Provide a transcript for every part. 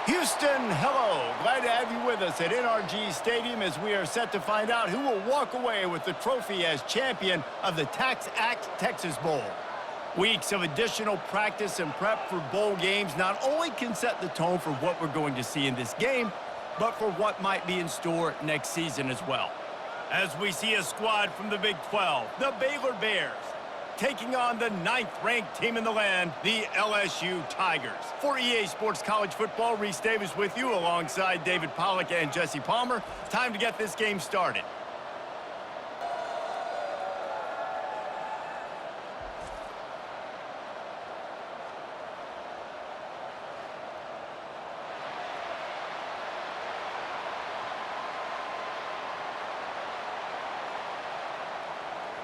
Houston, hello. Glad to have you with us at NRG Stadium as we are set to find out who will walk away with the trophy as champion of the Tax Act Texas Bowl. Weeks of additional practice and prep for bowl games not only can set the tone for what we're going to see in this game, but for what might be in store next season as well. As we see a squad from the Big 12, the Baylor Bears, taking on the 9th-ranked team in the land, the LSU Tigers. For EA Sports College Football, Reese Davis with you alongside David Pollack and Jesse Palmer. Time to get this game started.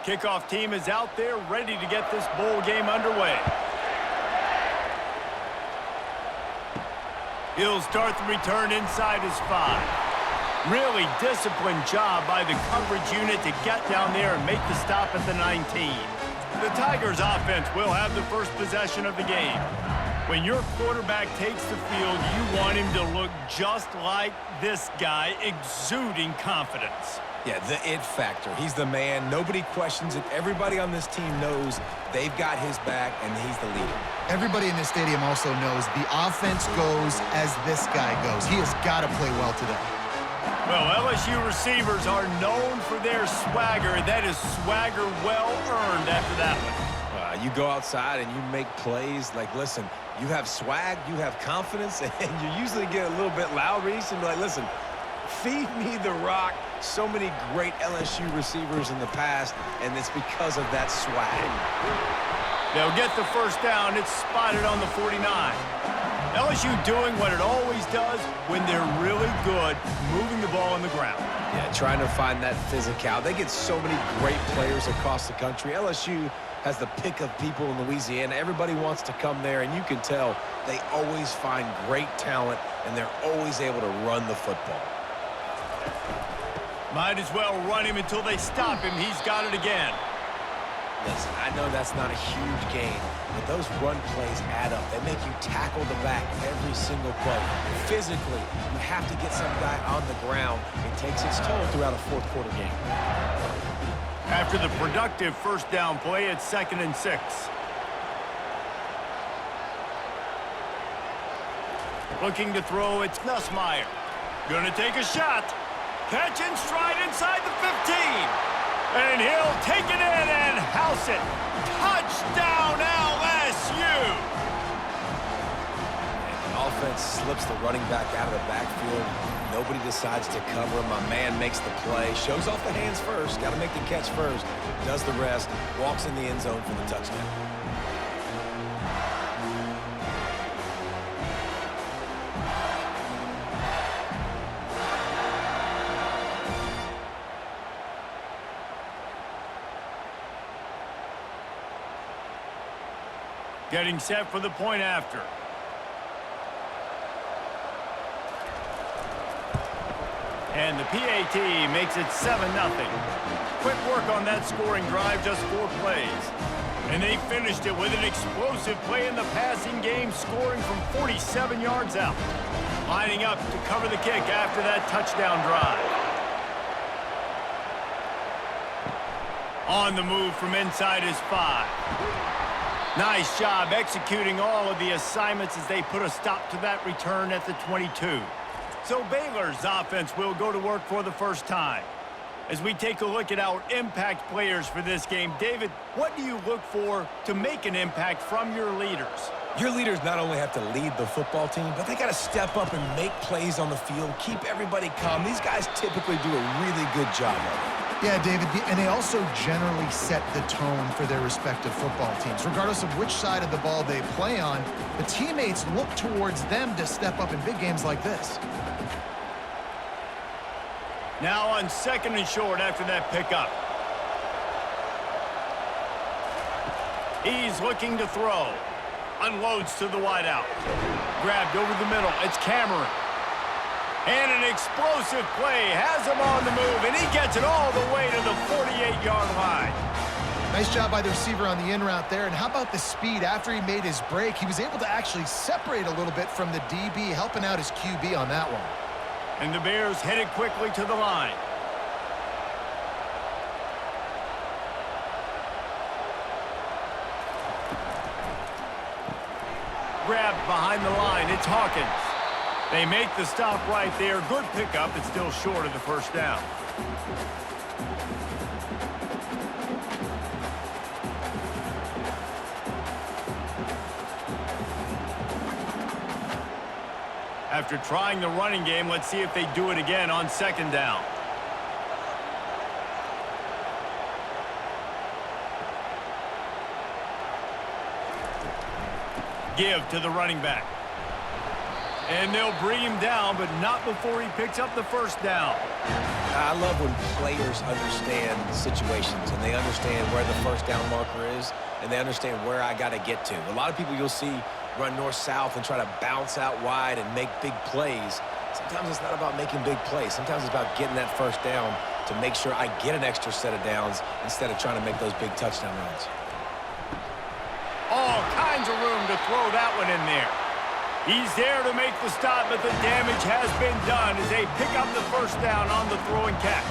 Kickoff team is out there ready to get this bowl game underway. He'll start the return inside his 5. Really disciplined job by the coverage unit to get down there and make the stop at the 19. The Tigers offense will have the first possession of the game. When your quarterback takes the field, you want him to look just like this guy, exuding confidence. Yeah, the it factor. He's the man. Nobody questions it. Everybody on this team knows they've got his back, and he's the leader. Everybody in this stadium also knows the offense goes as this guy goes. He has got to play well today. Well, LSU receivers are known for their swagger. That is swagger well earned after that one. You go outside and you make plays. Like, listen, you have swag, you have confidence, and you usually get a little bit loud, Reese, and be like, listen, feed me the rock. So many great LSU receivers in the past, and it's because of that swag. They'll get the first down. It's spotted on the 49. LSU doing what it always does when they're really good, moving the ball on the ground. Yeah, trying to find that physicality. They get so many great players across the country. LSU has the pick of people in Louisiana. Everybody wants to come there, and you can tell they always find great talent, and they're always able to run the football. Might as well run him until they stop him. He's got it again. Listen, I know that's not a huge gain, but those run plays add up. They make you tackle the back every single play. Physically, you have to get some guy on the ground. It takes its toll throughout a fourth-quarter game. After the productive first down play, it's 2nd and 6. Looking to throw, it's Nussmeier. Gonna take a shot. Catch and stride inside the 15. And he'll take it in and house it. Touchdown, LSU! And the offense slips the running back out of the backfield. Nobody decides to cover him. My man makes the play. Shows off the hands first. Got to make the catch first. Does the rest. Walks in the end zone for the touchdown. Getting set for the point after. And the PAT makes it 7-0. Quick work on that scoring drive, just 4 plays. And they finished it with an explosive play in the passing game, scoring from 47 yards out. Lining up to cover the kick after that touchdown drive. On the move from inside his 5. Nice job executing all of the assignments as they put a stop to that return at the 22. So Baylor's offense will go to work for the first time. As we take a look at our impact players for this game, David, what do you look for to make an impact from your leaders? Your leaders not only have to lead the football team, but they got to step up and make plays on the field, keep everybody calm. These guys typically do a really good job of it. Yeah, David, and they also generally set the tone for their respective football teams. Regardless of which side of the ball they play on, the teammates look towards them to step up in big games like this. Now on 2nd and short after that pickup. He's looking to throw. Unloads to the wideout. Grabbed over the middle. It's Cameron. And an explosive play has him on the move, and he gets it all the way to the 48-yard line. Nice job by the receiver on the in route there. And how about the speed? After he made his break, he was able to actually separate a little bit from the DB, helping out his QB on that one. And the Bears headed quickly to the line. Grabbed behind the line. It's Hawkins. They make the stop right there. Good pickup. It's still short of the first down. After trying the running game, let's see if they do it again on second down. Give to the running back. And they'll bring him down, but not before he picks up the first down. I love when players understand situations and they understand where the first down marker is and they understand where I got to get to. A lot of people you'll see run north-south and try to bounce out wide and make big plays. Sometimes it's not about making big plays. Sometimes it's about getting that first down to make sure I get an extra set of downs instead of trying to make those big touchdown runs. All kinds of room to throw that one in there. He's there to make the stop, but the damage has been done as they pick up the first down on the throw and catch.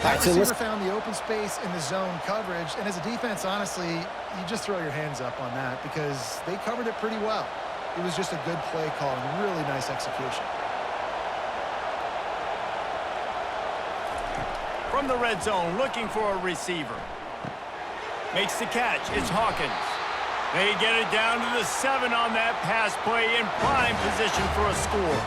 That receiver found the open space in the zone coverage, and as a defense, honestly, you just throw your hands up on that because they covered it pretty well. It was just a good play call and really nice execution. From the red zone, looking for a receiver. Makes the catch. It's Hawkins. They get it down to the 7 on that pass play in prime position for a score.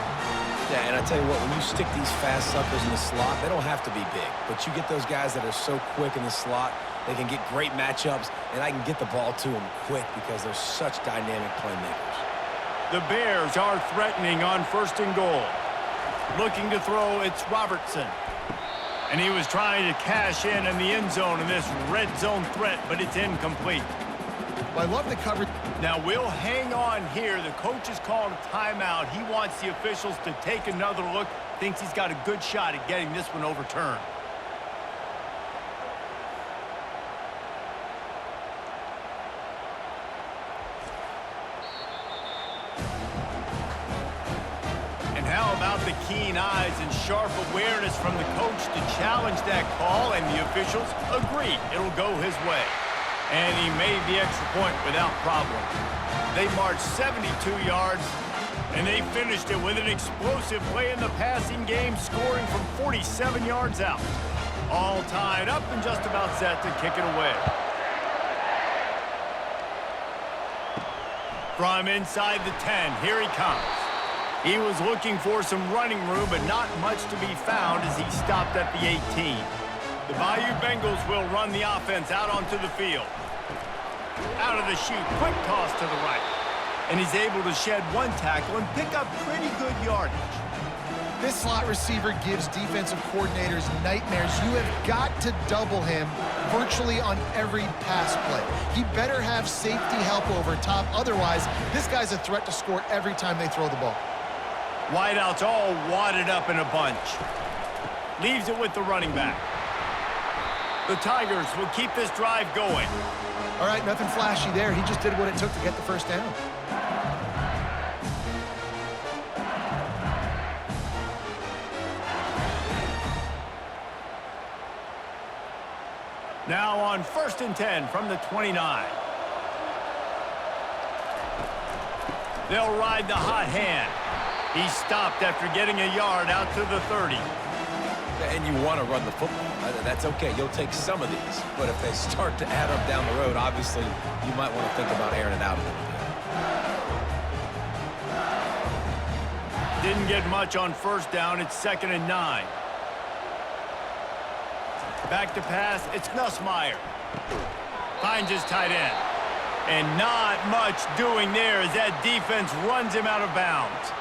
Yeah, and I tell you what, when you stick these fast suckers in the slot, they don't have to be big. But you get those guys that are so quick in the slot, they can get great matchups, and I can get the ball to them quick because they're such dynamic playmakers. The Bears are threatening on first and goal. Looking to throw, it's Robertson. And he was trying to cash in the end zone in this red zone threat, but it's incomplete. Well, I love the coverage. Now we'll hang on here. The coach has called a timeout. He wants the officials to take another look. Thinks he's got a good shot at getting this one overturned. And how about the keen eyes and sharp awareness from the coach to challenge that call, and the officials agree it'll go his way. And he made the extra point without problem. They marched 72 yards, and they finished it with an explosive play in the passing game, scoring from 47 yards out. All tied up and just about set to kick it away. From inside the 10, here he comes. He was looking for some running room, but not much to be found as he stopped at the 18. The Bayou Bengals will run the offense out onto the field. Out of the chute, quick toss to the right. And he's able to shed one tackle and pick up pretty good yardage. This slot receiver gives defensive coordinators nightmares. You have got to double him virtually on every pass play. He better have safety help over top. Otherwise, this guy's a threat to score every time they throw the ball. Wideouts all wadded up in a bunch. Leaves it with the running back. The Tigers will keep this drive going. All right, nothing flashy there. He just did what it took to get the first down. Now on 1st and 10 from the 29. They'll ride the hot hand. He stopped after getting a yard out to the 30. And you want to run the football. That's okay. You'll take some of these. But if they start to add up down the road, obviously, you might want to think about airing it out a little bit. Didn't get much on first down. It's 2nd and 9. Back to pass. It's Nussmeier. Finds his tight end. And not much doing there as that defense runs him out of bounds.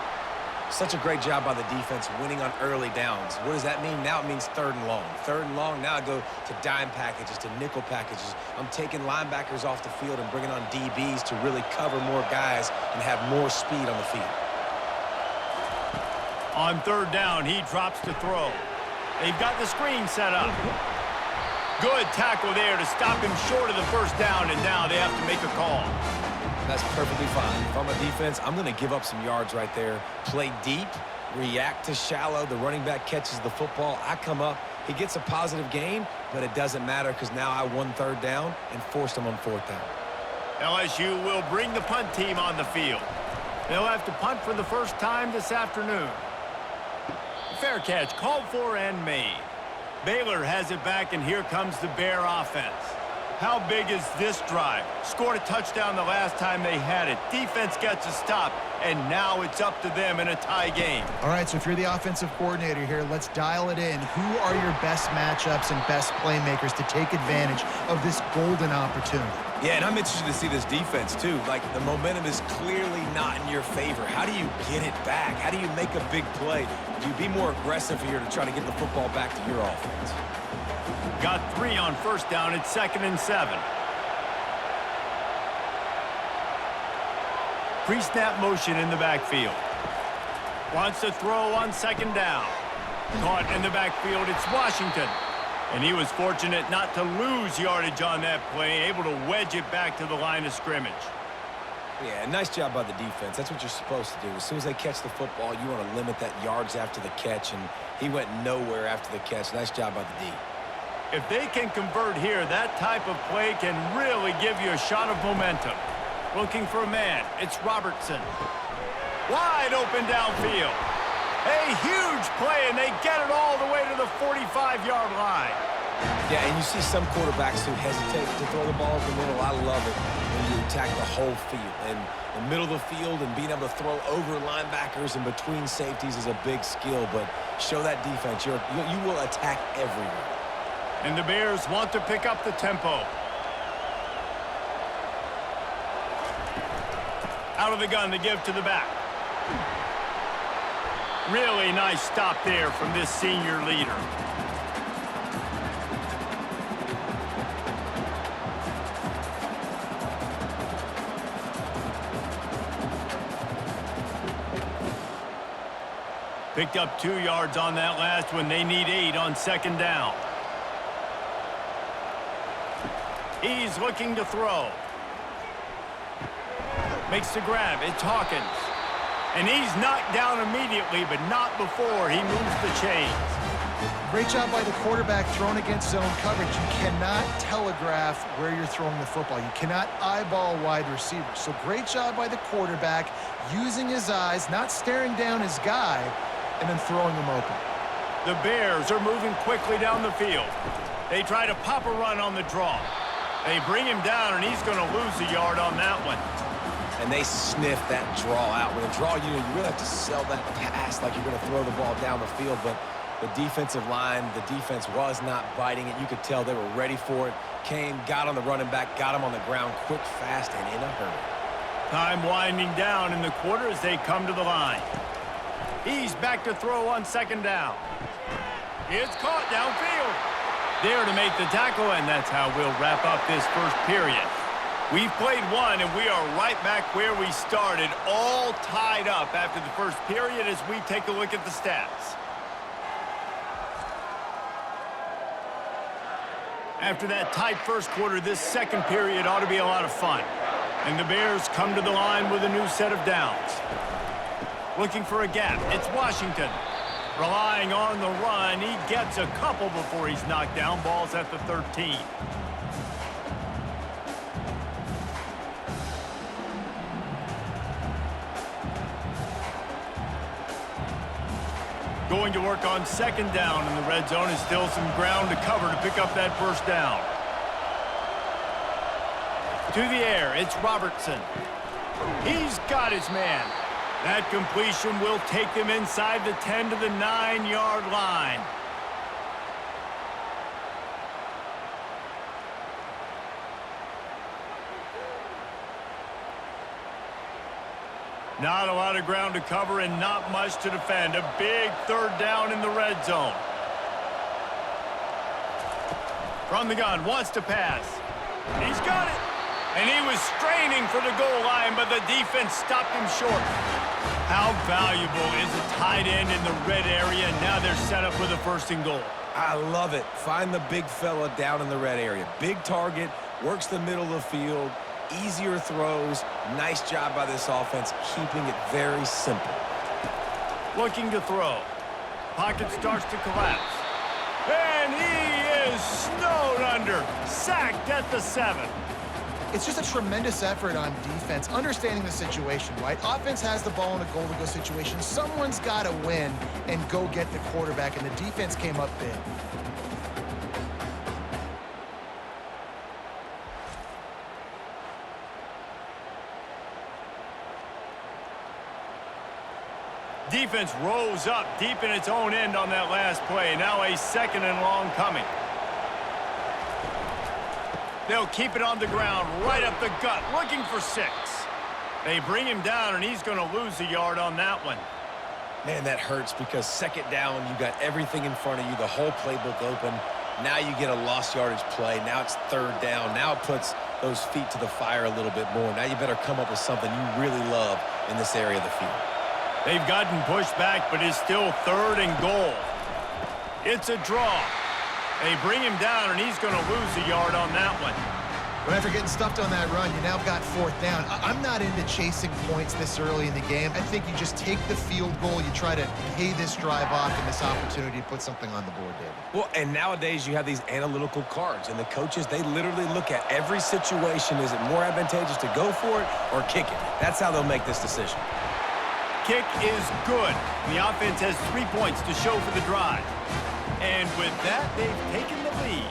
Such a great job by the defense winning on early downs. What does that mean? Now it means 3rd and long. 3rd and long, now I go to dime packages, to nickel packages. I'm taking linebackers off the field and bringing on DBs to really cover more guys and have more speed on the field. On 3rd down, he drops to throw. They've got the screen set up. Good tackle there to stop him short of the first down, and now they have to make a call. That's perfectly fine. If I'm a defense, I'm going to give up some yards right there. Play deep, react to shallow. The running back catches the football. I come up. He gets a positive gain, but it doesn't matter because now I won third down and forced him on fourth down. LSU will bring the punt team on the field. They'll have to punt for the first time this afternoon. Fair catch called for and made. Baylor has it back, and here comes the Bear offense. How big is this drive? Scored a touchdown the last time they had it. Defense gets a stop, and now it's up to them in a tie game. All right, so if you're the offensive coordinator here, let's dial it in. Who are your best matchups and best playmakers to take advantage of this golden opportunity? Yeah, and I'm interested to see this defense, too. Like, the momentum is clearly not in your favor. How do you get it back? How do you make a big play? Do you be more aggressive here to try to get the football back to your offense? Got 3 on first down. It's 2nd and 7. Pre-snap motion in the backfield. Wants to throw on 2nd down. Caught in the backfield. It's Washington. And he was fortunate not to lose yardage on that play, able to wedge it back to the line of scrimmage. Yeah, nice job by the defense. That's what you're supposed to do. As soon as they catch the football, you want to limit that yards after the catch, and he went nowhere after the catch. Nice job by the D. If they can convert here, that type of play can really give you a shot of momentum. Looking for a man. It's Robertson. Wide open downfield. A huge play, and they get it all the way to the 45-yard line. Yeah, and you see some quarterbacks who hesitate to throw the ball in the middle. I love it when you attack the whole field. And the middle of the field and being able to throw over linebackers and between safeties is a big skill. But show that defense. You will attack everywhere. And the Bears want to pick up the tempo. Out of the gun to give to the back. Really nice stop there from this senior leader. Picked up 2 yards on that last one. They need 8 on 2nd down. He's looking to throw. Makes the grab. It's Hawkins. And he's knocked down immediately, but not before he moves the chains. Great job by the quarterback thrown against zone coverage. You cannot telegraph where you're throwing the football. You cannot eyeball wide receivers. So great job by the quarterback using his eyes, not staring down his guy, and then throwing him open. The Bears are moving quickly down the field. They try to pop a run on the draw. They bring him down, and he's going to lose a yard on that one. And they sniff that draw out. With a draw, you really have to sell that pass like you're going to throw the ball down the field. But the defensive line, the defense was not biting it. You could tell they were ready for it. Came, got on the running back, got him on the ground quick, fast, and in a hurry. Time winding down in the quarter as they come to the line. He's back to throw on 2nd down. It's caught downfield. There to make the tackle, and that's how we'll wrap up this first period. We've played one, and we are right back where we started, all tied up after the first period as we take a look at the stats. After that tight first quarter, this second period ought to be a lot of fun. And the Bears come to the line with a new set of downs. Looking for a gap. It's Washington. Relying on the run. He gets a couple before he's knocked down. Ball's at the 13. Going to work on 2nd down in the red zone. Is still some ground to cover to pick up that first down. To the air, it's Robertson. He's got his man. That completion will take them inside the 10 to the 9-yard line. Not a lot of ground to cover and not much to defend. A big 3rd down in the red zone. From the gun, wants to pass. He's got it. And he was straining for the goal line, but the defense stopped him short. How valuable is a tight end in the red area? Now they're set up with a 1st and goal. I love it. Find the big fella down in the red area. Big target, works the middle of the field, easier throws. Nice job by this offense, keeping it very simple. Looking to throw. Pocket starts to collapse. And he is snowed under. Sacked at the 7. It's just a tremendous effort on defense, understanding the situation, right? Offense has the ball in a goal-to-go situation. Someone's got to win and go get the quarterback, and the defense came up big. Defense rose up deep in its own end on that last play. Now a 2nd and long coming. They'll keep it on the ground, right up the gut, looking for 6. They bring him down, and he's going to lose a yard on that one. Man, that hurts because 2nd down, you got everything in front of you, the whole playbook open. Now you get a lost yardage play. Now it's 3rd down. Now it puts those feet to the fire a little bit more. Now you better come up with something you really love in this area of the field. They've gotten pushed back, but it's still 3rd and goal. It's a draw. They bring him down, and he's going to lose a yard on that one. But after getting stuffed on that run, you now got 4th down. I'm not into chasing points this early in the game. I think you just take the field goal. You try to pay this drive off and this opportunity to put something on the board, David. Well, and nowadays you have these analytical cards, and the coaches, they literally look at every situation. Is it more advantageous to go for it or kick it? That's how they'll make this decision. Kick is good. The offense has 3 points to show for the drive. And with that, they've taken the lead.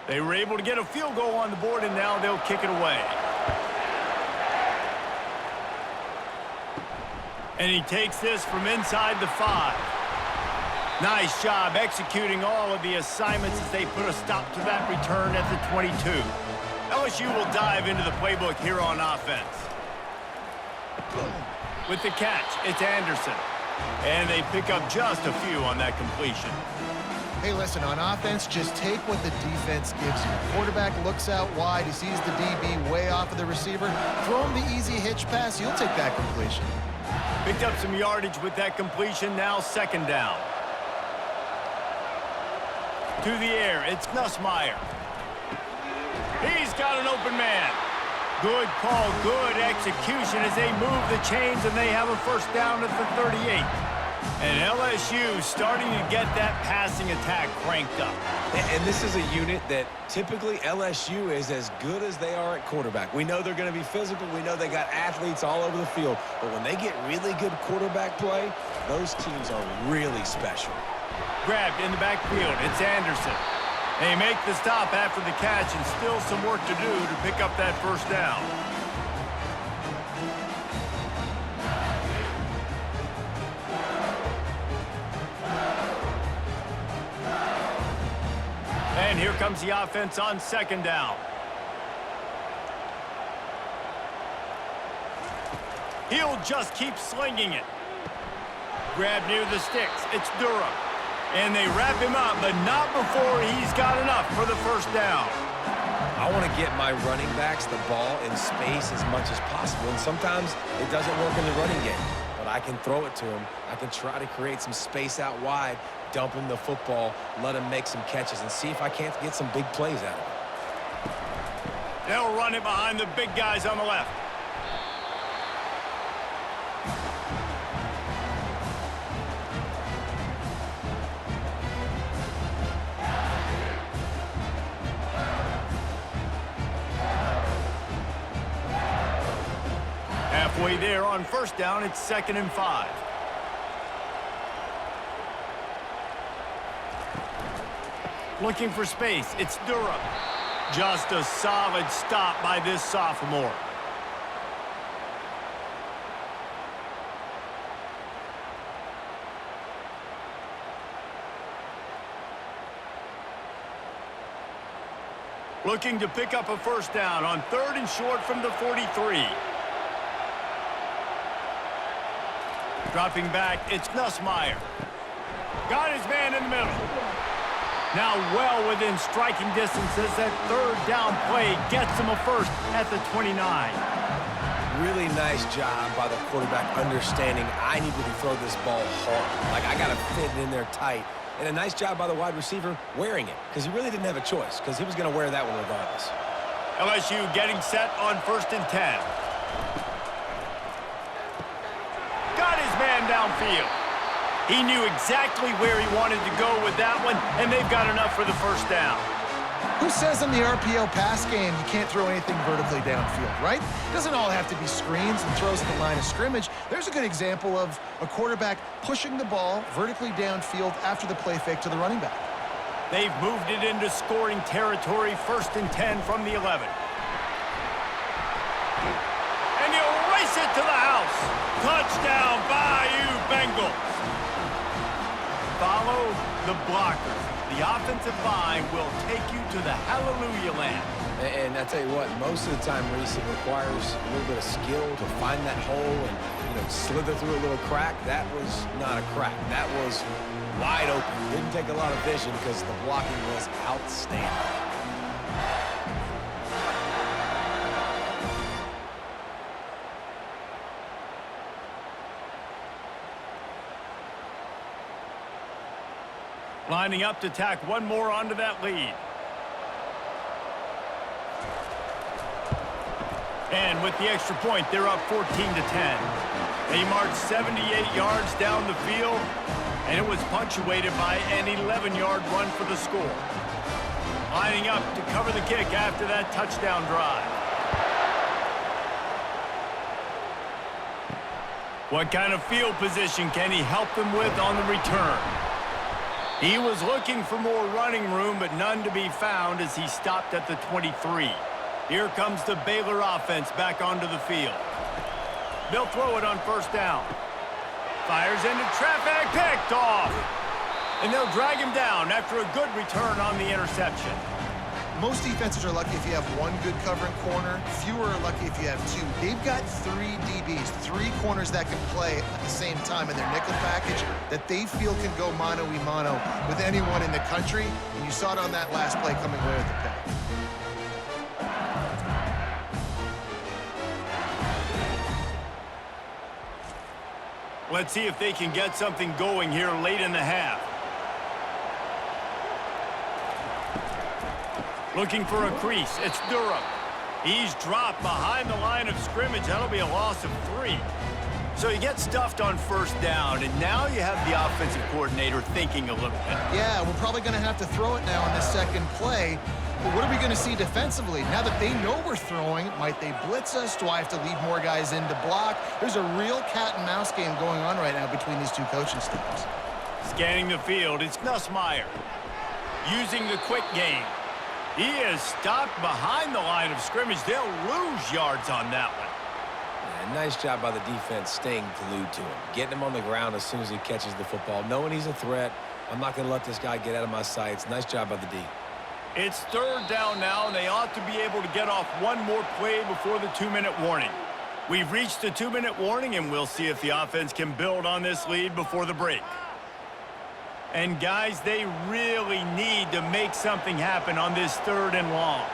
They were able to get a field goal on the board, and now they'll kick it away. And he takes this from inside the 5. Nice job executing all of the assignments as they put a stop to that return at the 22. LSU will dive into the playbook here on offense. With the catch, it's Anderson. And they pick up just a few on that completion. Hey, listen, on offense, just take what the defense gives you. Quarterback looks out wide. He sees the DB way off of the receiver. Throw him the easy hitch pass. You'll take that completion. Picked up some yardage with that completion. Now 2nd down. To the air, it's Nussmeier. He's got an open man. Good call, good execution as they move the chains, and they have a 1st down at the 38. And LSU starting to get that passing attack cranked up. And this is a unit that typically LSU is as good as they are at quarterback. We know they're going to be physical. We know they got athletes all over the field. But when they get really good quarterback play, those teams are really special. Grabbed in the backfield. It's Anderson. They make the stop after the catch, and still some work to do to pick up that 1st down. And here comes the offense on 2nd down. He'll just keep slinging it. Grab near the sticks. It's Durham. And they wrap him up, but not before he's got enough for the 1st down. I want to get my running backs the ball in space as much as possible. And sometimes it doesn't work in the running game. But I can throw it to him. I can try to create some space out wide, dump him the football, let him make some catches, and see if I can't get some big plays out of it. They'll run it behind the big guys on the left. Halfway there on 1st down, it's 2nd and 5. Looking for space, it's Durham. Just a solid stop by this sophomore. Looking to pick up a first down on 3rd and short from the 43. Dropping back, it's Nussmeier. Got his man in the middle. Now well within striking distance as that 3rd down play gets him a first at the 29. Really nice job by the quarterback understanding I need to throw this ball hard. Like, I got to fit it in there tight. And a nice job by the wide receiver wearing it, because he really didn't have a choice, because he was going to wear that one regardless. LSU getting set on 1st and 10. Got his man downfield. He knew exactly where he wanted to go with that one, and they've got enough for the first down. Who says in the RPO pass game you can't throw anything vertically downfield, right? It doesn't all have to be screens and throws at the line of scrimmage. There's a good example of a quarterback pushing the ball vertically downfield after the play fake to the running back. They've moved it into scoring territory, 1st and 10 from the 11. And he'll race it to the house. Touchdown, Bayou Bengals. Follow the blockers. The offensive line will take you to the hallelujah land. And I tell you what, most of the time, Reese, it requires a little bit of skill to find that hole and, slither through a little crack. That was not a crack. That was wide open. Didn't take a lot of vision because the blocking was outstanding. Lining up to tack one more onto that lead. And with the extra point, they're up 14 to 10. They marched 78 yards down the field, and it was punctuated by an 11-yard run for the score. Lining up to cover the kick after that touchdown drive. What kind of field position can he help them with on the return? He was looking for more running room, but none to be found as he stopped at the 23. Here comes the Baylor offense back onto the field. They'll throw it on 1st down. Fires into traffic, picked off. And they'll drag him down after a good return on the interception. Most defenses are lucky if you have one good covering corner. Fewer are lucky if you have two. They've got 3 DBs, 3 corners that can play at the same time in their nickel package that they feel can go mano-a-mano with anyone in the country. And you saw it on that last play coming away with the pick. Let's see if they can get something going here late in the half. Looking for a crease. It's Durham. He's dropped behind the line of scrimmage. That'll be a loss of 3. So you get stuffed on 1st down, and now you have the offensive coordinator thinking a little bit. Yeah, we're probably going to have to throw it now on this second play. But what are we going to see defensively? Now that they know we're throwing, might they blitz us? Do I have to leave more guys in to block? There's a real cat-and-mouse game going on right now between these two coaching staffs. Scanning the field, it's Nussmeier. Using the quick game. He is stopped behind the line of scrimmage. They'll lose yards on that one. Yeah, nice job by the defense staying glued to him. Getting him on the ground as soon as he catches the football. Knowing he's a threat. I'm not going to let this guy get out of my sights. Nice job by the D. It's 3rd down now, and they ought to be able to get off one more play before the 2-minute warning. We've reached the 2-minute warning, and we'll see if the offense can build on this lead before the break. And, guys, they really need to make something happen on this 3rd and long.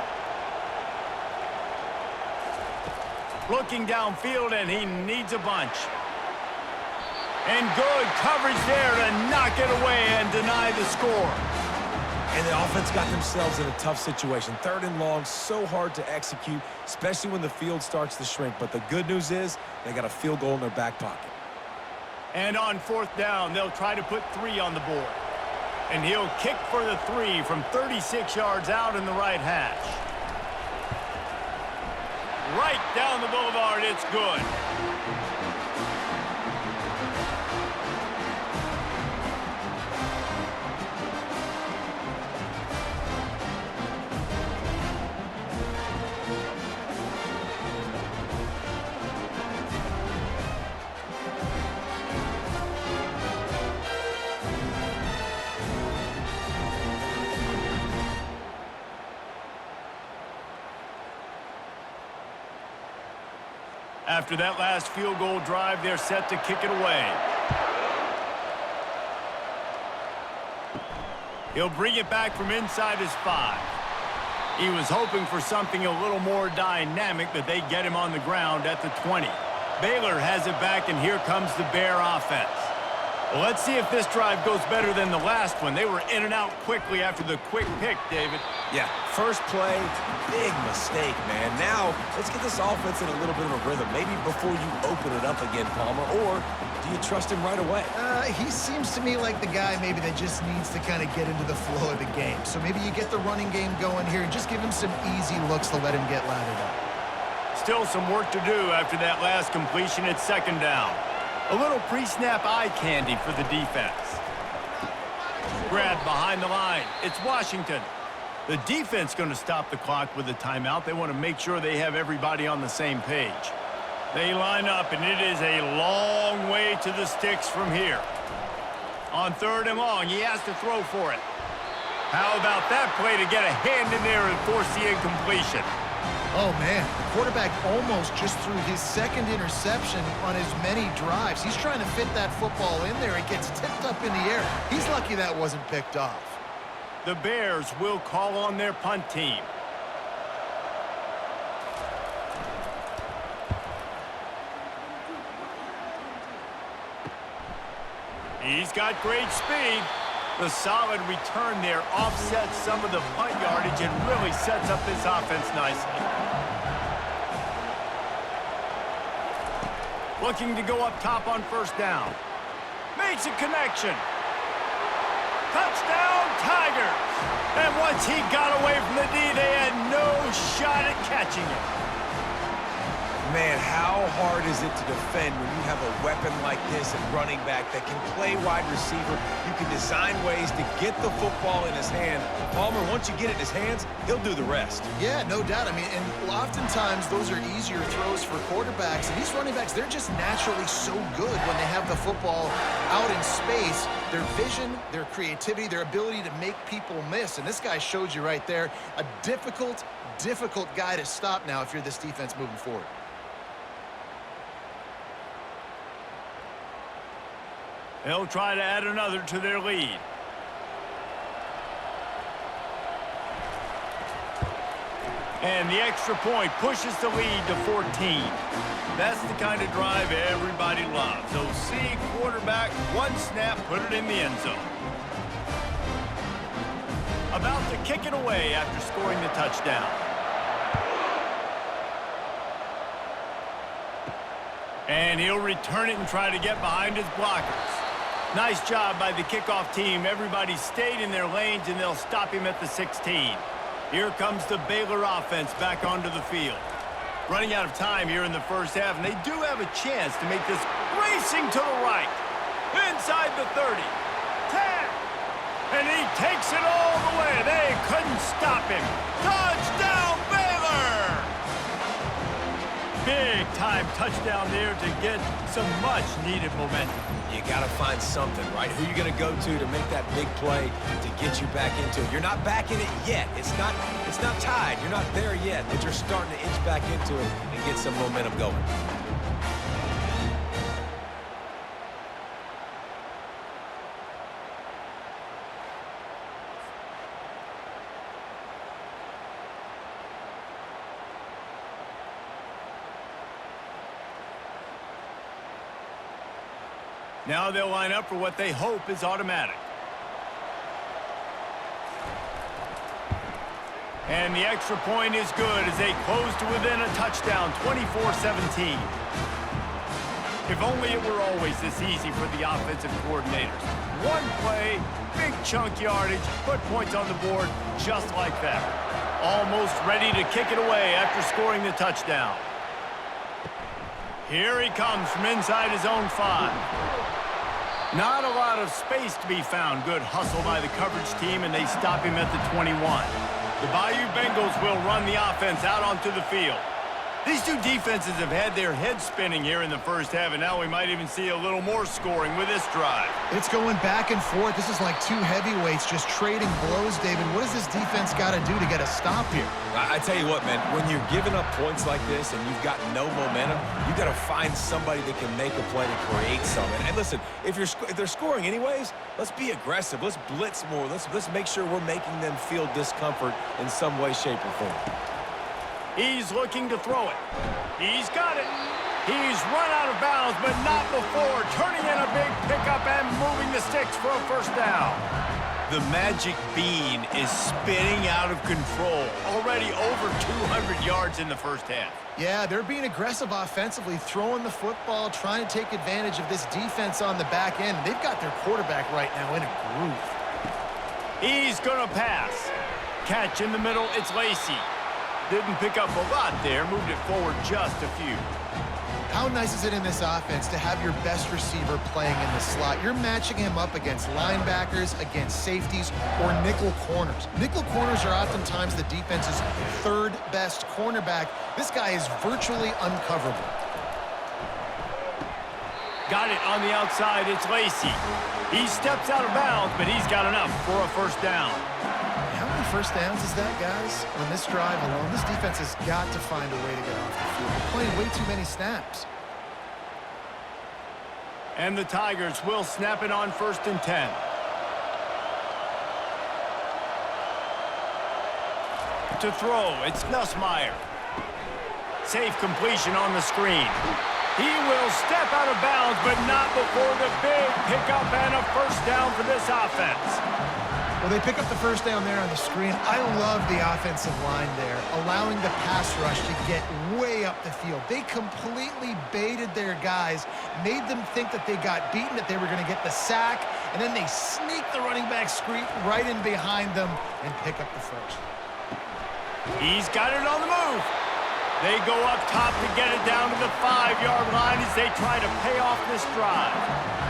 Looking downfield, and he needs a bunch. And good coverage there to knock it away and deny the score. And the offense got themselves in a tough situation. 3rd and long, so hard to execute, especially when the field starts to shrink. But the good news is they got a field goal in their back pocket. And on 4th down, they'll try to put 3 on the board. And he'll kick for the 3 from 36 yards out in the right hash. Right down the boulevard, it's good. After that last field goal drive, they're set to kick it away. He'll bring it back from inside his 5. He was hoping for something a little more dynamic, but they get him on the ground at the 20. Baylor has it back, and here comes the Bear offense. Well, let's see if this drive goes better than the last one. They were in and out quickly after the quick pick, David. Yeah, first play, big mistake, man. Now, let's get this offense in a little bit of a rhythm. Maybe before you open it up again, Palmer, or do you trust him right away? He seems to me like the guy maybe that just needs to kind of get into the flow of the game. So maybe you get the running game going here and just give him some easy looks to let him get lathered up. Still some work to do after that last completion at second down. A little pre-snap eye candy for the defense. Grabbed behind the line. It's Washington. The defense going to stop the clock with a timeout. They want to make sure they have everybody on the same page. They line up, and it is a long way to the sticks from here. On 3rd and long, he has to throw for it. How about that play to get a hand in there and force the incompletion? Oh, man, the quarterback almost just threw his second interception on as many drives. He's trying to fit that football in there. It gets tipped up in the air. He's lucky that wasn't picked off. The Bears will call on their punt team. He's got great speed. The solid return there offsets some of the punt yardage and really sets up this offense nicely. Looking to go up top on 1st down. Makes a connection. Touchdown, Tigers! And once he got away from the D, they had no shot at catching him. Man, how hard is it to defend when you have a weapon like this at running back that can play wide receiver? You can design ways to get the football in his hand. Palmer, once you get it in his hands, he'll do the rest. Yeah, no doubt. I mean, and oftentimes those are easier throws for quarterbacks. And these running backs, they're just naturally so good when they have the football out in space. Their vision, their creativity, their ability to make people miss. And this guy showed you right there, a difficult guy to stop now if you're this defense moving forward. They'll try to add another to their lead. And the extra point pushes the lead to 14. That's the kind of drive everybody loves. So see quarterback, one snap, put it in the end zone. About to kick it away after scoring the touchdown. And he'll return it and try to get behind his blockers. Nice job by the kickoff team. Everybody stayed in their lanes, and they'll stop him at the 16. Here comes the Baylor offense back onto the field. Running out of time here in the first half, and they do have a chance to make this racing to the right. Inside the 30. 10. And he takes it all the way. They couldn't stop him. Touchdown, Baylor! Big-time touchdown there to get some much-needed momentum. You got to find something, right? Who you going to go to make that big play to get you back into it? You're not back in it yet. It's not tied. You're not there yet, but you're starting to inch back into it and get some momentum going. Now they'll line up for what they hope is automatic. And the extra point is good as they close to within a touchdown, 24-17. If only it were always this easy for the offensive coordinators. One play, big chunk yardage, put points on the board just like that. Almost ready to kick it away after scoring the touchdown. Here he comes from inside his own 5. Not a lot of space to be found. Good hustle by the coverage team, and they stop him at the 21. The Bayou Bengals will run the offense out onto the field. These two defenses have had their heads spinning here in the first half, and now we might even see a little more scoring with this drive. It's going back and forth. This is like two heavyweights just trading blows, David. What does this defense got to do to get a stop here? I tell you what, man, when you're giving up points like this and you've got no momentum, you got to find somebody that can make a play to create something. And listen, if they're scoring anyways, let's be aggressive. Let's blitz more. Let's make sure we're making them feel discomfort in some way, shape, or form. He's looking to throw it. He's got it. He's run out of bounds, but not before turning in a big pickup and moving the sticks for a first down. The magic bean is spinning out of control. Already over 200 yards in the first half. Yeah, they're being aggressive offensively, throwing the football, trying to take advantage of this defense on the back end. They've got their quarterback right now in a groove. He's going to pass. Catch in the middle, it's Lacey. Didn't pick up a lot there, moved it forward just a few. How nice is it in this offense to have your best receiver playing in the slot? You're matching him up against linebackers, against safeties, or nickel corners. Nickel corners are oftentimes the defense's third best cornerback. This guy is virtually uncoverable. Got it on the outside, it's Lacey. He steps out of bounds, but he's got enough for a first down. How many first downs is that, guys? On this drive alone, this defense has got to find a way to get off the field. They're playing way too many snaps. And the Tigers will snap it on 1st and 10. To throw, it's Nussmeier. Safe completion on the screen. He will step out of bounds, but not before the big pickup and a first down for this offense. Well, they pick up the first down there on the screen. I love the offensive line there, allowing the pass rush to get way up the field. They completely baited their guys, made them think that they got beaten, that they were going to get the sack, and then they sneak the running back screen right in behind them and pick up the first. He's got it on the move. They go up top to get it down to the 5-yard line as they try to pay off this drive.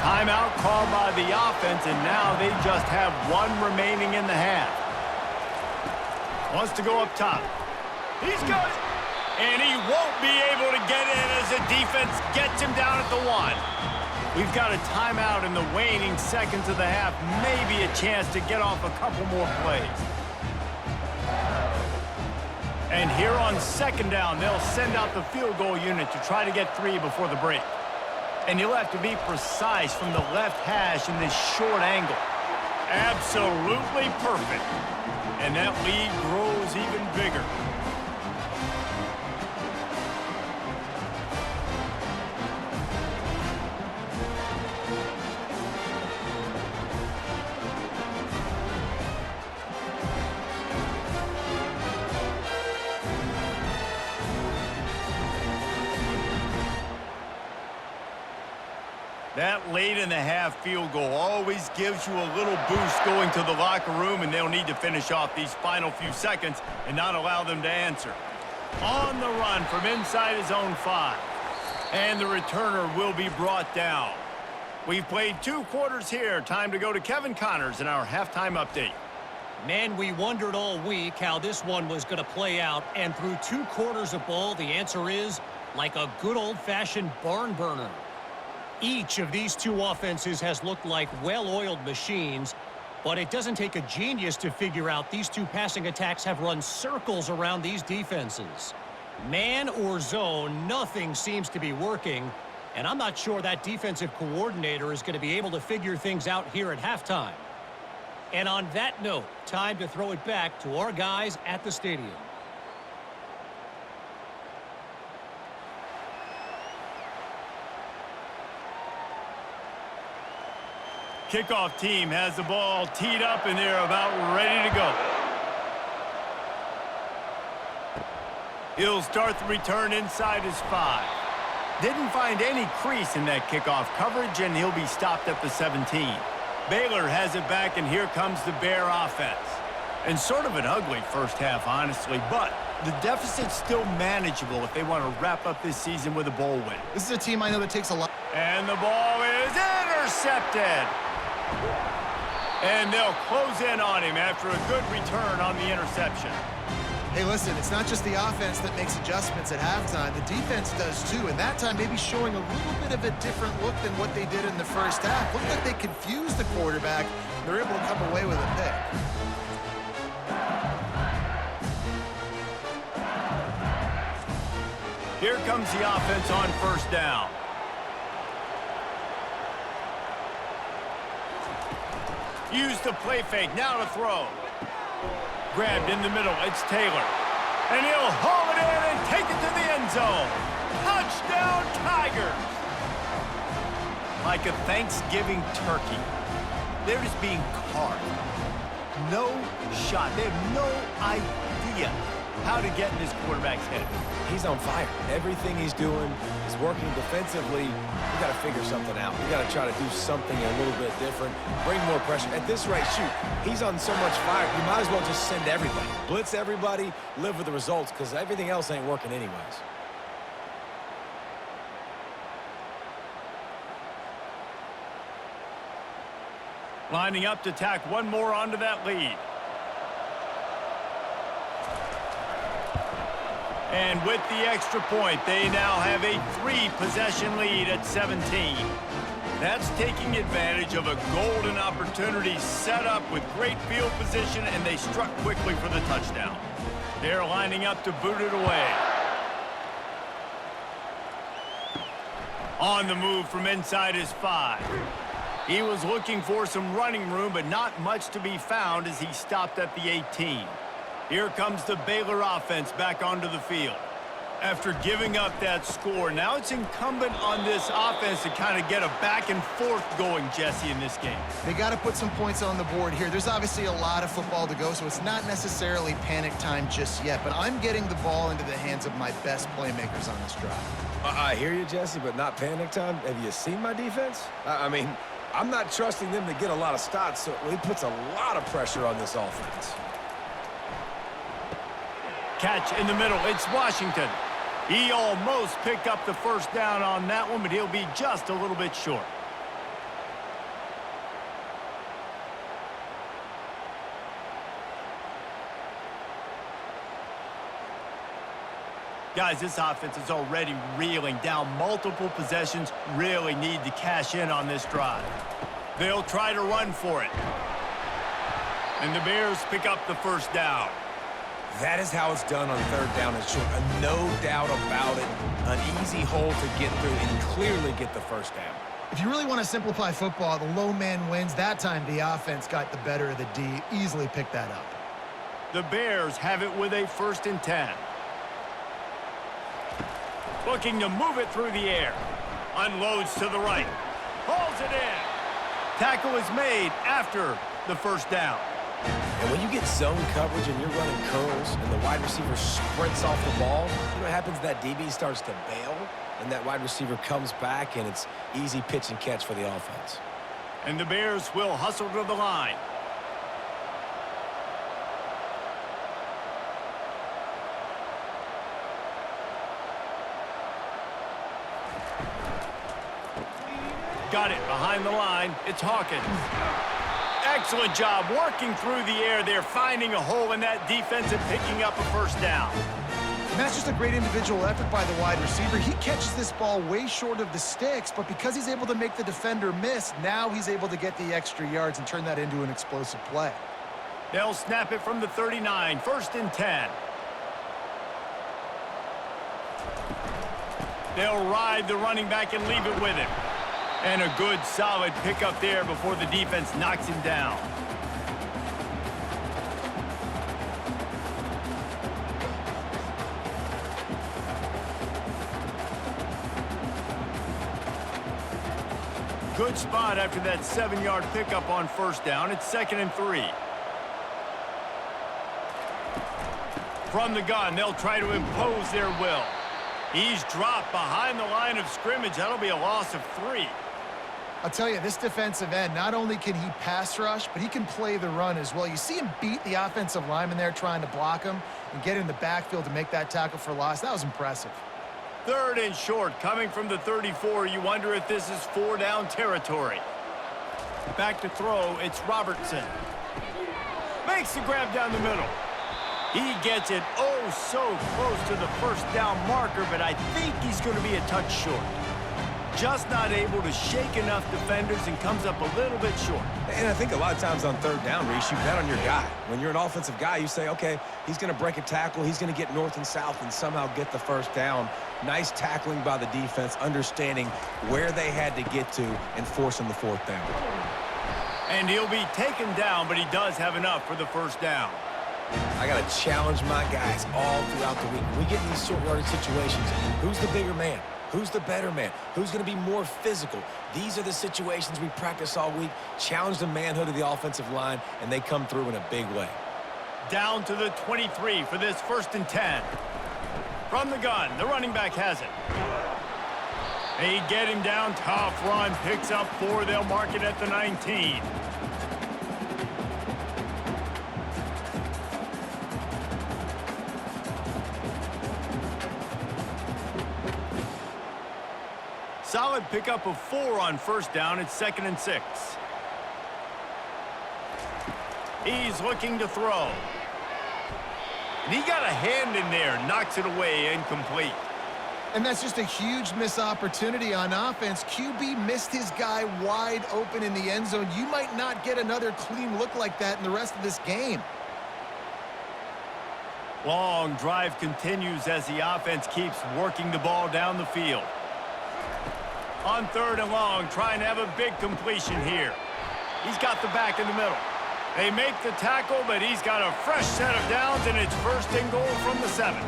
Timeout called by the offense, and now they just have one remaining in the half. Wants to go up top. He's got it. And he won't be able to get in as the defense gets him down at the 1. We've got a timeout in the waning seconds of the half. Maybe a chance to get off a couple more plays. And here on 2nd down, they'll send out the field goal unit to try to get 3 before the break. And you'll have to be precise from the left hash in this short angle. Absolutely perfect. And that lead grows even bigger. That late in the half field goal always gives you a little boost going to the locker room, and they'll need to finish off these final few seconds and not allow them to answer. On the run from inside his own 5. And the returner will be brought down. We've played 2 quarters here. Time to go to Kevin Connors in our halftime update. Man, we wondered all week how this one was going to play out, and through 2 quarters of ball, the answer is like a good old-fashioned barn burner. Each of these 2 offenses has looked like well-oiled machines, but it doesn't take a genius to figure out these 2 passing attacks have run circles around these defenses. Man or zone, nothing seems to be working, and I'm not sure that defensive coordinator is going to be able to figure things out here at halftime. And on that note, time to throw it back to our guys at the stadium. Kickoff team has the ball teed up, and they're about ready to go. He'll start the return inside his 5. Didn't find any crease in that kickoff coverage, and he'll be stopped at the 17. Baylor has it back, and here comes the Bear offense. And sort of an ugly first half, honestly, but the deficit's still manageable if they want to wrap up this season with a bowl win. This is a team I know that takes a lot. And the ball is intercepted. And they'll close in on him after a good return on the interception. Hey, listen, it's not just the offense that makes adjustments at halftime. The defense does too, and that time maybe showing a little bit of a different look than what they did in the first half. Looked like they confused the quarterback. They're able to come away with a pick. Here comes the offense on first down. Use the play fake, now to throw. Grabbed in the middle, it's Taylor. And he'll haul it in and take it to the end zone. Touchdown, Tigers! Like a Thanksgiving turkey, they're just being carved. No shot. They have no idea how to get in this quarterback's head. He's on fire. Everything he's doing is working defensively. We got to figure something out. We got to try to do something a little bit different, bring more pressure. At this rate, shoot, he's on so much fire, you might as well just send everybody. Blitz everybody, live with the results, because everything else ain't working anyways. Lining up to tack one more onto that lead. And with the extra point, they now have a 3-possession lead at 17. That's taking advantage of a golden opportunity set up with great field position, and they struck quickly for the touchdown. They're lining up to boot it away. On the move from inside his 5. He was looking for some running room, but not much to be found as he stopped at the 18. Here comes the Baylor offense back onto the field. After giving up that score, now it's incumbent on this offense to kind of get a back and forth going, Jesse, in this game. They got to put some points on the board here. There's obviously a lot of football to go, so it's not necessarily panic time just yet, but I'm getting the ball into the hands of my best playmakers on this drive. I hear you, Jesse, but not panic time. Have you seen my defense? I mean, I'm not trusting them to get a lot of stops, so he puts a lot of pressure on this offense. Catch in the middle, it's Washington. He almost picked up the first down on that one, but he'll be just a little bit short. Guys, this offense is already reeling down multiple possessions, really need to cash in on this drive. They'll try to run for it. And the Bears pick up the first down. That is how it's done on third down and short. No doubt about it. An easy hole to get through and clearly get the first down. If you really want to simplify football, the low man wins. That time the offense got the better of the D. Easily picked that up. The Bears have it with a 1st and 10. Looking to move it through the air. Unloads to the right. Hauls it in. Tackle is made after the first down. And when you get zone coverage and you're running curls and the wide receiver sprints off the ball, you know what happens? That DB starts to bail, and that wide receiver comes back, and it's easy pitch and catch for the offense. And the Bears will hustle to the line. Got it behind the line. It's Hawkins. Excellent job working through the air. They're finding a hole in that defense and picking up a first down. And that's just a great individual effort by the wide receiver. He catches this ball way short of the sticks, but because he's able to make the defender miss, now he's able to get the extra yards and turn that into an explosive play. They'll snap it from the 39, 1st and 10. They'll ride the running back and leave it with him. And a good, solid pickup there before the defense knocks him down. Good spot after that 7-yard pickup on first down. It's 2nd and 3. From the gun, they'll try to impose their will. He's dropped behind the line of scrimmage. That'll be a loss of 3. I'll tell you, this defensive end, not only can he pass rush, but he can play the run as well. You see him beat the offensive lineman there trying to block him and get in the backfield to make that tackle for loss. That was impressive. 3rd and short, coming from the 34. You wonder if this is 4-down territory. Back to throw, it's Robertson. Makes the grab down the middle. He gets it oh so close to the first down marker, but I think he's going to be a touch short. Just not able to shake enough defenders and comes up a little bit short. And I think a lot of times on third down, Reese, you bet on your guy. When you're an offensive guy, you say, okay, he's going to break a tackle, he's going to get north and south and somehow get the first down. Nice tackling by the defense, understanding where they had to get to and forcing the fourth down. And he'll be taken down, but he does have enough for the first down. I got to challenge my guys all throughout the week. When we get in these short yardage situations, who's the bigger man? Who's the better man? Who's going to be more physical? These are the situations we practice all week. Challenge the manhood of the offensive line, and they come through in a big way. Down to the 23 for this 1st and 10. From the gun, the running back has it. They get him down. Tough run. Picks up 4. They'll mark it at the 19. Solid pickup of 4 on first down. It's 2nd and 6. He's looking to throw. And he got a hand in there. Knocks it away. Incomplete. And that's just a huge missed opportunity on offense. QB missed his guy wide open in the end zone. You might not get another clean look like that in the rest of this game. Long drive continues as the offense keeps working the ball down the field. On 3rd and long, trying to have a big completion here. He's got the back in the middle. They make the tackle, but he's got a fresh set of downs, and it's 1st and goal from the 7.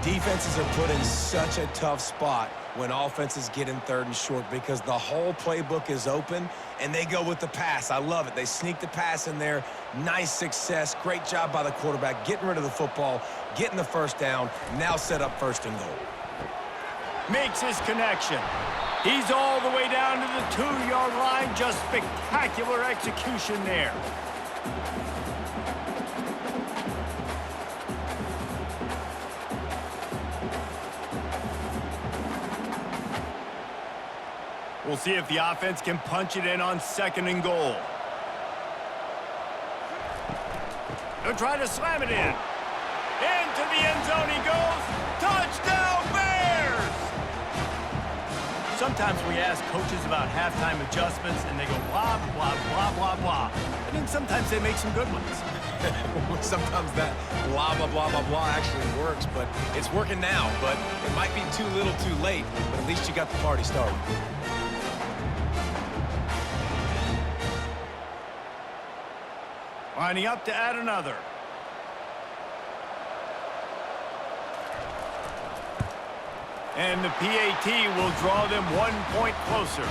Defenses are put in such a tough spot when offenses get in 3rd and short because the whole playbook is open, and they go with the pass. I love it. They sneak the pass in there. Nice success. Great job by the quarterback getting rid of the football, getting the first down, now set up 1st and goal. Makes his connection. He's all the way down to the 2-yard line. Just spectacular execution there. We'll see if the offense can punch it in on 2nd and goal. He'll try to slam it in. Into the end zone he goes. Touchdown, Bears! Sometimes we ask coaches about halftime adjustments, and they go blah, blah, blah, blah, blah. And then sometimes they make some good ones. Sometimes that blah, blah, blah, blah, blah actually works, but it's working now. But it might be too little too late, but at least you got the party started. Lining up to add another. And the PAT will draw them 1 point closer.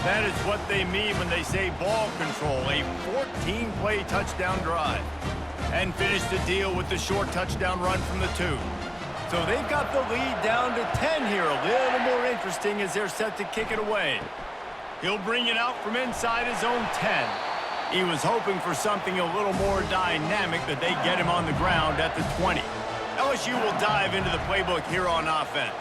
That is what they mean when they say ball control, a 14-play touchdown drive. And finish the deal with the short touchdown run from the 2. So they've got the lead down to 10 here. A little more interesting as they're set to kick it away. He'll bring it out from inside his own 10. He was hoping for something a little more dynamic, but they get him on the ground at the 20. LSU will dive into the playbook here on offense.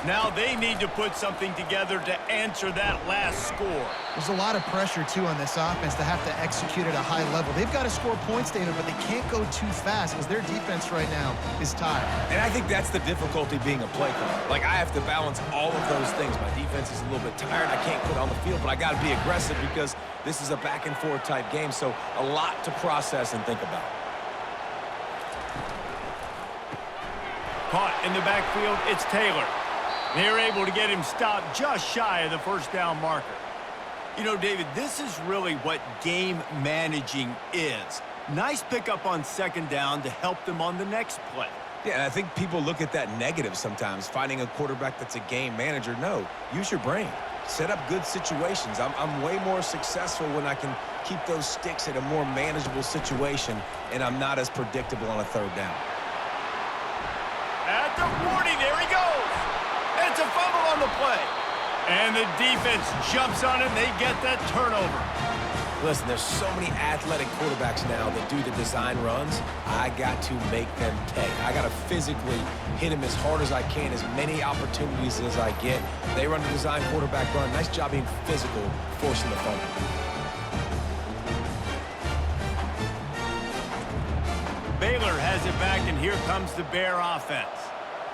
Now they need to put something together to answer that last score. There's a lot of pressure, too, on this offense to have to execute at a high level. They've got to score points, David, but they can't go too fast because their defense right now is tired. And I think that's the difficulty being a play caller. Like, I have to balance all of those things. My defense is a little bit tired. I can't put on the field, but I got to be aggressive because this is a back-and-forth type game, so a lot to process and think about. Caught in the backfield, it's Taylor. They're able to get him stopped just shy of the first down marker. You know, David, this is really what game managing is. Nice pickup on 2nd down to help them on the next play. Yeah, and I think people look at that negative sometimes, finding a quarterback that's a game manager. No, use your brain. Set up good situations. I'm way more successful when I can keep those sticks at a more manageable situation, and I'm not as predictable on a 3rd down. At the 40, there he goes. It's a fumble on the play. And the defense jumps on it, and they get that turnover. Listen, there's so many athletic quarterbacks now that do the design runs. I got to make them pay. I got to physically hit them as hard as I can, as many opportunities as I get. They run the design quarterback run. Nice job being physical, forcing the fumble. Baylor has it back, and here comes the Bear offense.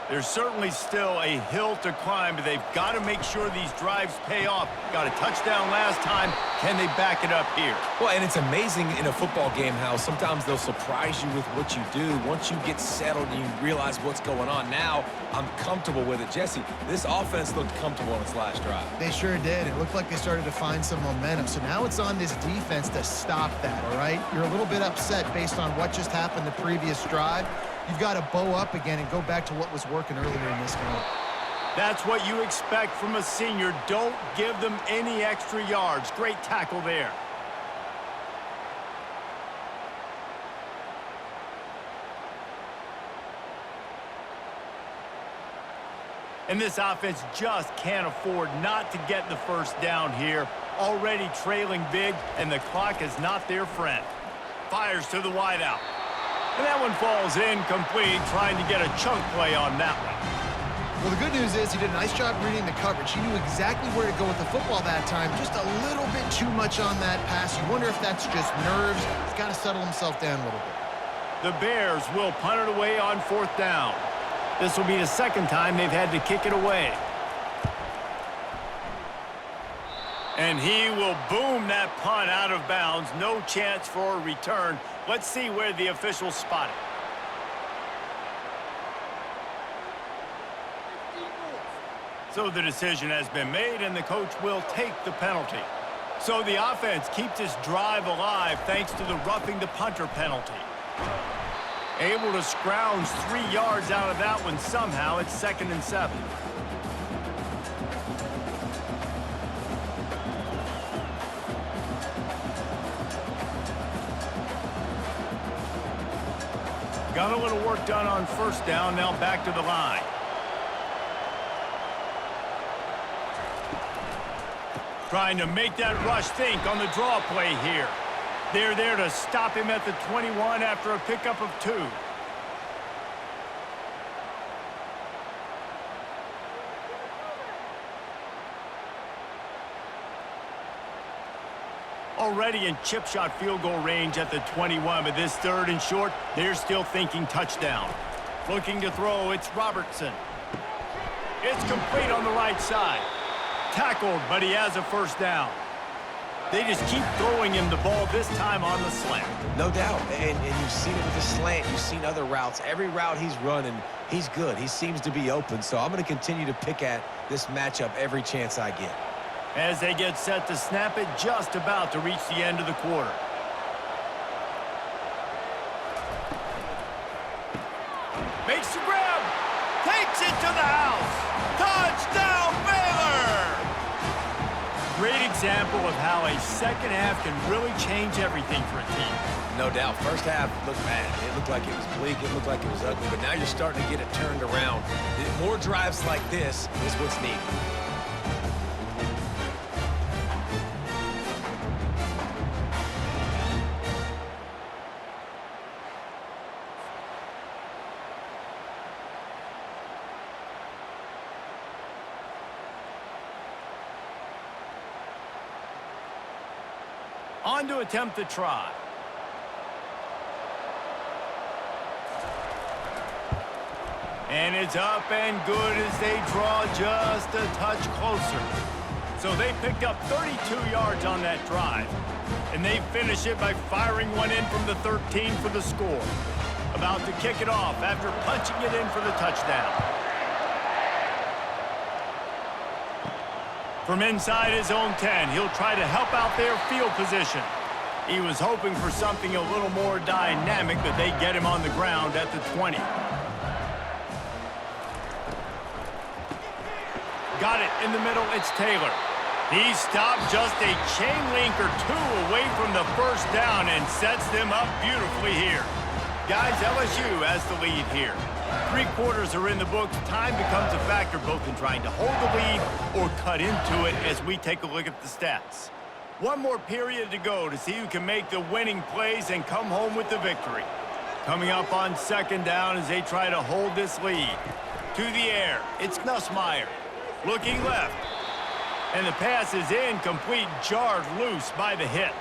There's certainly still a hill to climb, but they've got to make sure these drives pay off. Got a touchdown last time. Can they back it up here? Well, and it's amazing in a football game how sometimes they'll surprise you with what you do. Once you get settled and you realize what's going on, now I'm comfortable with it. Jesse, this offense looked comfortable on its last drive. They sure did. It looked like they started to find some momentum. So now it's on this defense to stop that, all right? You're a little bit upset based on what just happened the previous drive. You've got to bow up again and go back to what was working earlier in this game. That's what you expect from a senior. Don't give them any extra yards. Great tackle there. And this offense just can't afford not to get the first down here. Already trailing big, and the clock is not their friend. Fires to the wideout. And that one falls incomplete, trying to get a chunk play on that one. Well, the good news is he did a nice job reading the coverage. He knew exactly where to go with the football that time. Just a little bit too much on that pass. You wonder if that's just nerves. He's got to settle himself down a little bit. The Bears will punt it away on 4th down. This will be the second time they've had to kick it away. And he will boom that punt out of bounds. No chance for a return. Let's see where the officials spot it. So the decision has been made, and the coach will take the penalty. So the offense keeps this drive alive thanks to the roughing the punter penalty. Able to scrounge 3 yards out of that one somehow. It's 2nd and 7. Got a little work done on 1st down, now back to the line. Trying to make that rush think on the draw play here. They're there to stop him at the 21 after a pickup of 2. Already in chip shot field goal range at the 21, but this 3rd and short, they're still thinking touchdown. Looking to throw, it's Robertson. It's complete on the right side. Tackled, but he has a 1st down. They just keep throwing him the ball, this time on the slant. No doubt, and you've seen it with the slant. You've seen other routes. Every route he's running, he's good. He seems to be open, so I'm going to continue to pick at this matchup every chance I get. As they get set to snap it, just about to reach the end of the quarter. Makes the grab. Takes it to the house. Touchdown, Baylor! Great example of how a second half can really change everything for a team. No doubt. First half looked bad. It looked like it was bleak. It looked like it was ugly. But now you're starting to get it turned around. More drives like this is what's needed. On to attempt the try. And it's up and good as they draw just a touch closer. So they picked up 32 yards on that drive. And they finish it by firing one in from the 13 for the score. About to kick it off after punching it in for the touchdown. From inside his own 10, he'll try to help out their field position. He was hoping for something a little more dynamic, but they get him on the ground at the 20. Got it in the middle, it's Taylor. He stopped just a chain link or 2 away from the 1st down and sets them up beautifully here. Guys, LSU has the lead here. 3 quarters are in the books. Time becomes a factor both in trying to hold the lead or cut into it as we take a look at the stats. 1 more period to go to see who can make the winning plays and come home with the victory. Coming up on 2nd down as they try to hold this lead. To the air, it's Nussmeier. Looking left. And the pass is incomplete, jarred loose by the hit.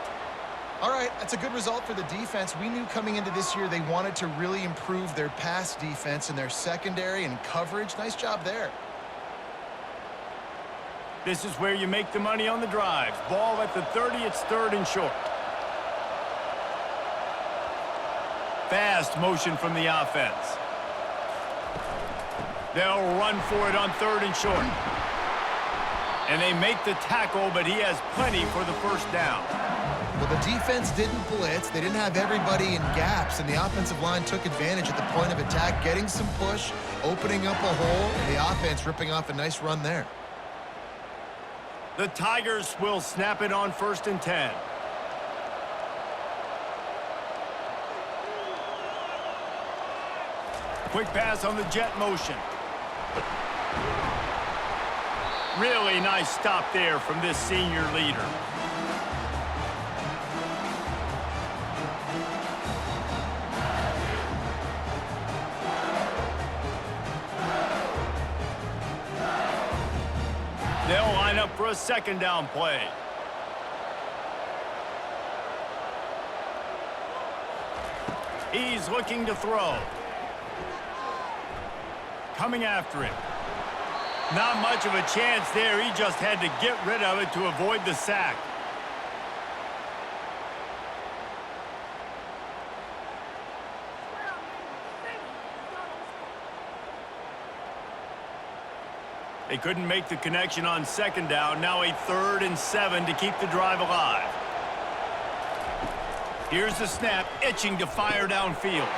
All right, that's a good result for the defense. We knew coming into this year they wanted to really improve their pass defense and their secondary and coverage. Nice job there. This is where you make the money on the drives. Ball at the 30, it's 3rd and short. Fast motion from the offense. They'll run for it on 3rd and short. And they make the tackle, but he has plenty for the first down. Well, the defense didn't blitz. They didn't have everybody in gaps, and the offensive line took advantage at the point of attack, getting some push, opening up a hole, and the offense ripping off a nice run there. The Tigers will snap it on 1st and 10. Quick pass on the jet motion. Really nice stop there from this senior leader. They'll line up for a 2nd down play. He's looking to throw. Coming after him. Not much of a chance there. He just had to get rid of it to avoid the sack. They couldn't make the connection on 2nd down. Now a 3rd and 7 to keep the drive alive. Here's the snap, itching to fire downfield.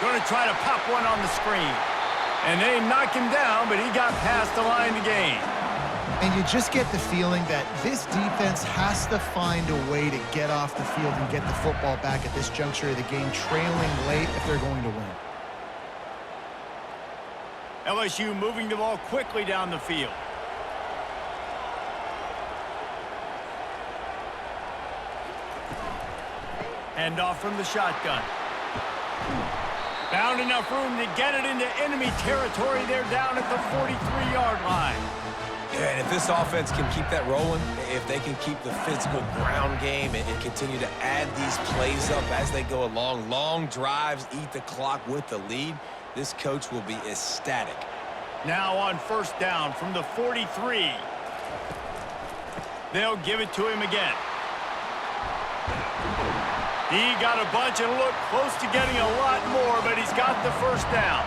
Going to try to pop one on the screen. And they knock him down, but he got past the line to gain. And you just get the feeling that this defense has to find a way to get off the field and get the football back at this juncture of the game, trailing late if they're going to win. LSU moving the ball quickly down the field. Hand off from the shotgun. Found enough room to get it into enemy territory. They're down at the 43-yard line. Yeah, and if this offense can keep that rolling, if they can keep the physical ground game and continue to add these plays up as they go along, long drives, eat the clock with the lead, this coach will be ecstatic. Now on 1st down from the 43. They'll give it to him again. He got a bunch and looked close to getting a lot more, but he's got the 1st down.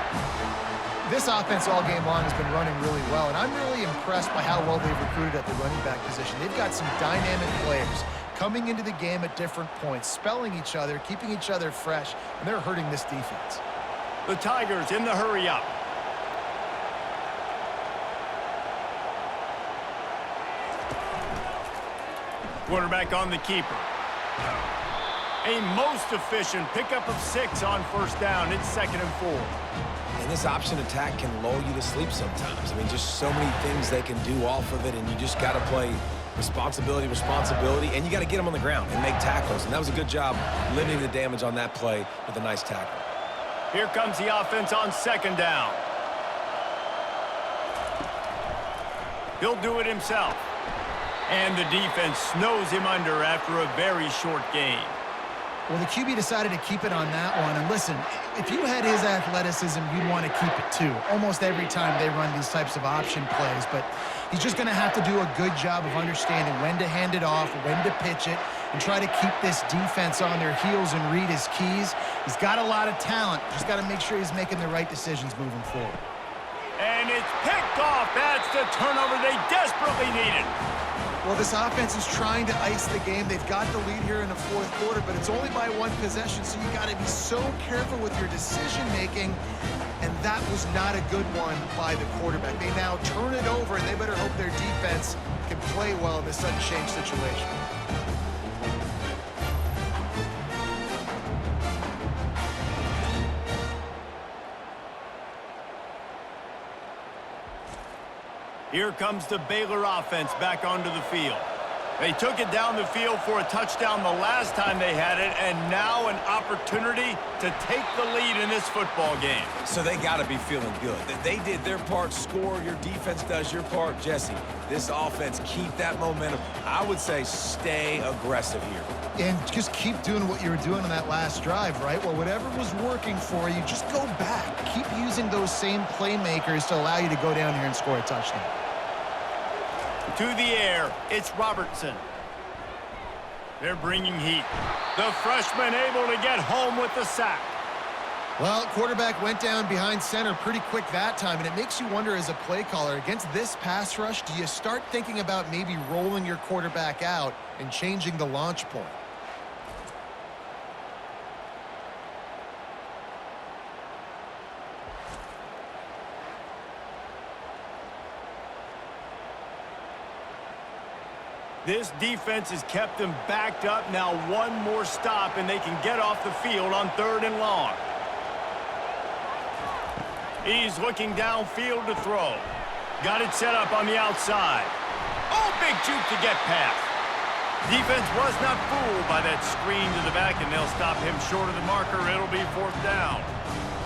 This offense all game long has been running really well, and I'm really impressed by how well they've recruited at the running back position. They've got some dynamic players coming into the game at different points, spelling each other, keeping each other fresh, and they're hurting this defense. The Tigers in the hurry up. Quarterback on the keeper. A most efficient pickup of 6 on 1st down. It's 2nd and 4. And this option attack can lull you to sleep sometimes. I mean, just so many things they can do off of it, and you just got to play responsibility, and you got to get them on the ground and make tackles. And that was a good job limiting the damage on that play with a nice tackle. Here comes the offense on 2nd down. He'll do it himself. And the defense snows him under after a very short game. Well, the QB decided to keep it on that one. And listen, if you had his athleticism, you'd want to keep it too. Almost every time they run these types of option plays. But he's just going to have to do a good job of understanding when to hand it off, when to pitch it, and try to keep this defense on their heels and read his keys. He's got a lot of talent. Just got to make sure he's making the right decisions moving forward. And it's picked off. That's the turnover they desperately needed. Well, this offense is trying to ice the game. They've got the lead here in the 4th quarter, but it's only by 1 possession, so you got to be so careful with your decision-making, and that was not a good one by the quarterback. They now turn it over, and they better hope their defense can play well in this sudden change situation. Here comes the Baylor offense back onto the field. They took it down the field for a touchdown the last time they had it, and now an opportunity to take the lead in this football game. So they got to be feeling good. That they did their part, score, your defense does your part. Jesse, this offense, keep that momentum. I would say stay aggressive here. And just keep doing what you were doing on that last drive, right? Well, whatever was working for you, just go back. Keep using those same playmakers to allow you to go down here and score a touchdown. To the air, it's Robertson. They're bringing heat. The freshman able to get home with the sack. Well, quarterback went down behind center pretty quick that time, and it makes you wonder as a play caller, against this pass rush, do you start thinking about maybe rolling your quarterback out and changing the launch point? This defense has kept them backed up. Now one more stop, and they can get off the field on 3rd and long. He's looking downfield to throw. Got it set up on the outside. Oh, big juke to get past. Defense was not fooled by that screen to the back, and they'll stop him short of the marker. It'll be 4th down.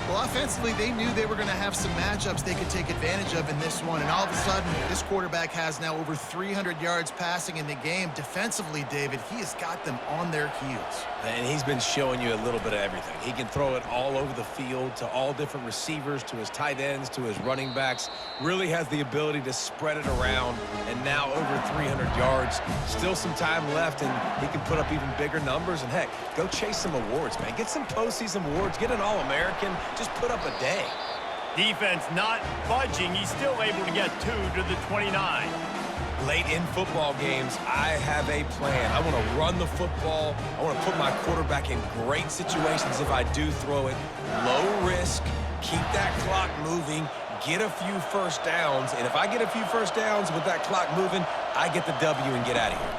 Well, offensively, they knew they were going to have some matchups they could take advantage of in this one. And all of a sudden, this quarterback has now over 300 yards passing in the game. Defensively, David, he has got them on their heels. And he's been showing you a little bit of everything. He can throw it all over the field to all different receivers, to his tight ends, to his running backs. Really has the ability to spread it around. And now over 300 yards. Still some time left, and he can put up even bigger numbers. And, heck, go chase some awards, man. Get some postseason awards. Get an All-American. Just put up a day. Defense not budging. He's still able to get 2 to the 29. Late in football games, I have a plan. I want to run the football. I want to put my quarterback in great situations if I do throw it. Low risk, keep that clock moving, get a few first downs. And if I get a few first downs with that clock moving, I get the W and get out of here.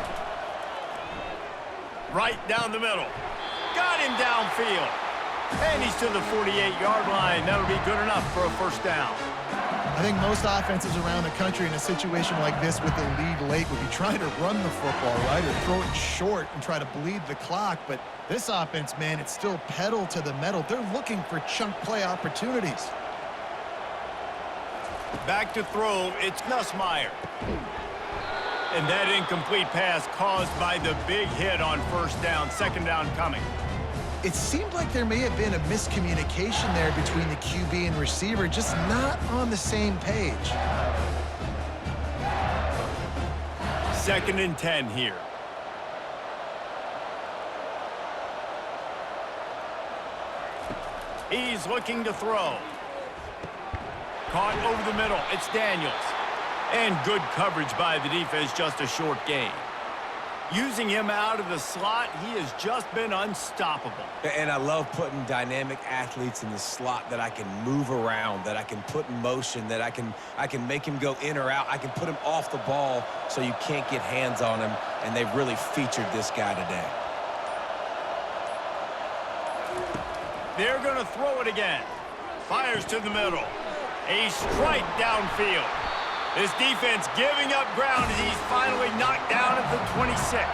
Right down the middle. Got him downfield. And he's to the 48-yard line. That'll be good enough for a first down. I think most offenses around the country in a situation like this with the lead late would be trying to run the football, right, or throw it short and try to bleed the clock. But this offense, man, it's still pedal to the metal. They're looking for chunk play opportunities. Back to throw, it's Nussmeier. And that incomplete pass caused by the big hit on first down. 2nd down coming. It seemed like there may have been a miscommunication there between the QB and receiver, just not on the same page. 2nd and 10 here. He's looking to throw. Caught over the middle. It's Daniels. And good coverage by the defense, just a short gain. Using him out of the slot, he has just been unstoppable. And I love putting dynamic athletes in the slot that I can move around, that I can put in motion, that I can make him go in or out. I can put him off the ball so you can't get hands on him, and they've really featured this guy today. They're going to throw it again. Fires to the middle. A strike downfield. This defense giving up ground as he's finally knocked down at the 26.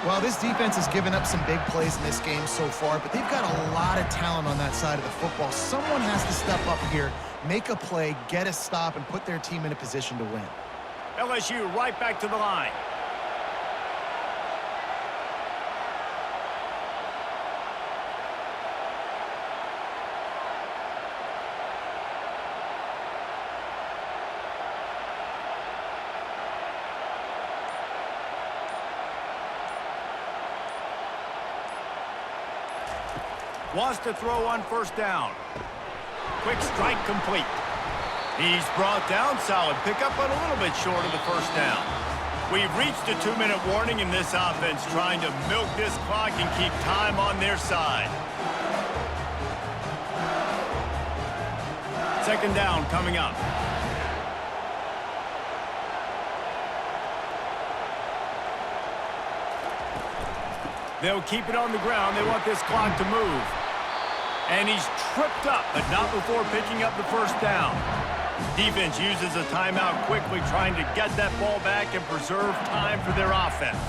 Well, this defense has given up some big plays in this game so far, but they've got a lot of talent on that side of the football. Someone has to step up here, make a play, get a stop, and put their team in a position to win. LSU right back to the line. Wants to throw on first down. Quick strike complete. He's brought down. Solid pickup, but a little bit short of the first down. We've reached a 2-minute warning in this offense, trying to milk this clock and keep time on their side. 2nd down coming up. They'll keep it on the ground. They want this clock to move. And he's tripped up, but not before picking up the first down. Defense uses a timeout quickly, trying to get that ball back and preserve time for their offense.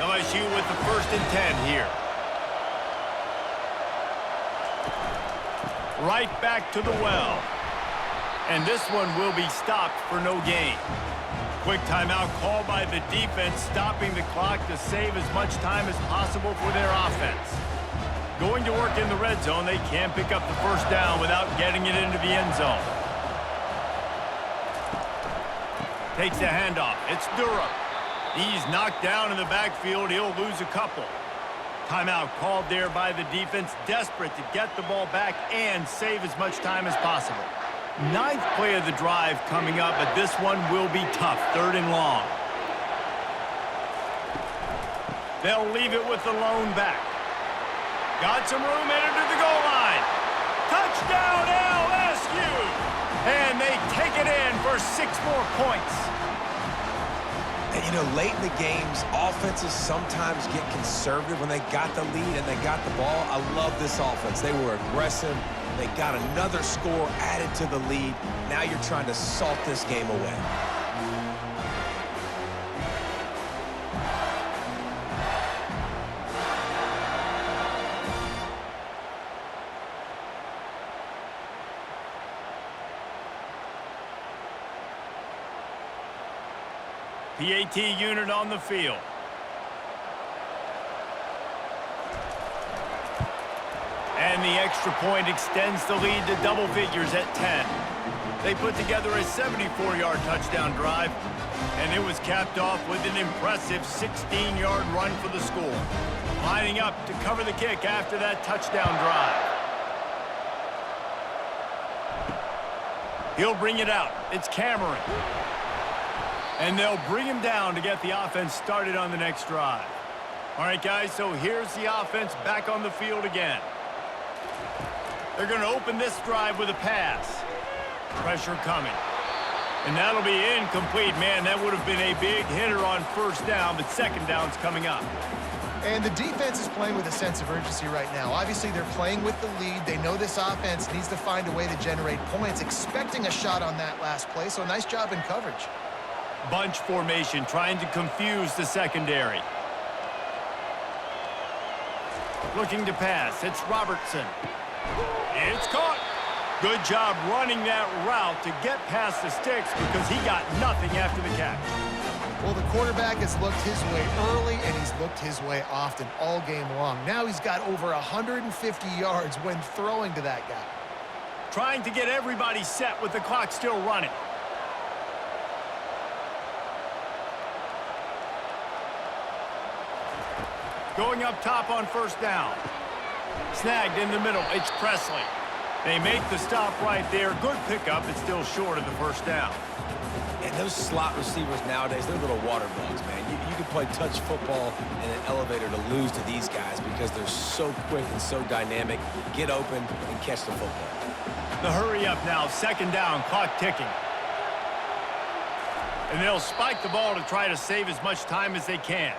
LSU with the 1st and 10 here. Right back to the well. And this one will be stopped for no gain. Quick timeout called by the defense, stopping the clock to save as much time as possible for their offense. Going to work in the red zone, they can't pick up the 1st down without getting it into the end zone. Takes the handoff. It's Durham. He's knocked down in the backfield. He'll lose a couple. Timeout called there by the defense, desperate to get the ball back and save as much time as possible. 9th play of the drive coming up, but this one will be tough. 3rd and long. They'll leave it with the lone back. Got some room headed to the goal line. Touchdown LSU! And they take it in for 6 more points. And, you know, late in the games, offenses sometimes get conservative when they got the lead and they got the ball. I love this offense. They were aggressive. They got another score added to the lead. Now you're trying to salt this game away. PAT unit on the field. And the extra point extends the lead to double figures at 10. They put together a 74-yard touchdown drive, and it was capped off with an impressive 16-yard run for the score. Lining up to cover the kick after that touchdown drive. He'll bring it out. It's Cameron. And they'll bring him down to get the offense started on the next drive. All right, guys, so here's the offense back on the field again. They're going to open this drive with a pass. Pressure coming. And that'll be incomplete. Man, that would have been a big hitter on 1st down, but 2nd down's coming up. And the defense is playing with a sense of urgency right now. Obviously, they're playing with the lead. They know this offense needs to find a way to generate points, expecting a shot on that last play, so nice job in coverage. Bunch formation, trying to confuse the secondary. Looking to pass. It's Robertson. It's caught. Good job running that route to get past the Stix because he got nothing after the catch. Well, the quarterback has looked his way early, and he's looked his way often all game long. Now he's got over 150 yards when throwing to that guy. Trying to get everybody set with the clock still running. Going up top on 1st down. Snagged in the middle. It's Presley. They make the stop right there. Good pickup. It's still short of the 1st down. And those slot receivers nowadays, they're little water bugs, man. You can play touch football in an elevator to lose to these guys because they're so quick and so dynamic. Get open and catch the football. The hurry up now. 2nd down. Clock ticking. And they'll spike the ball to try to save as much time as they can.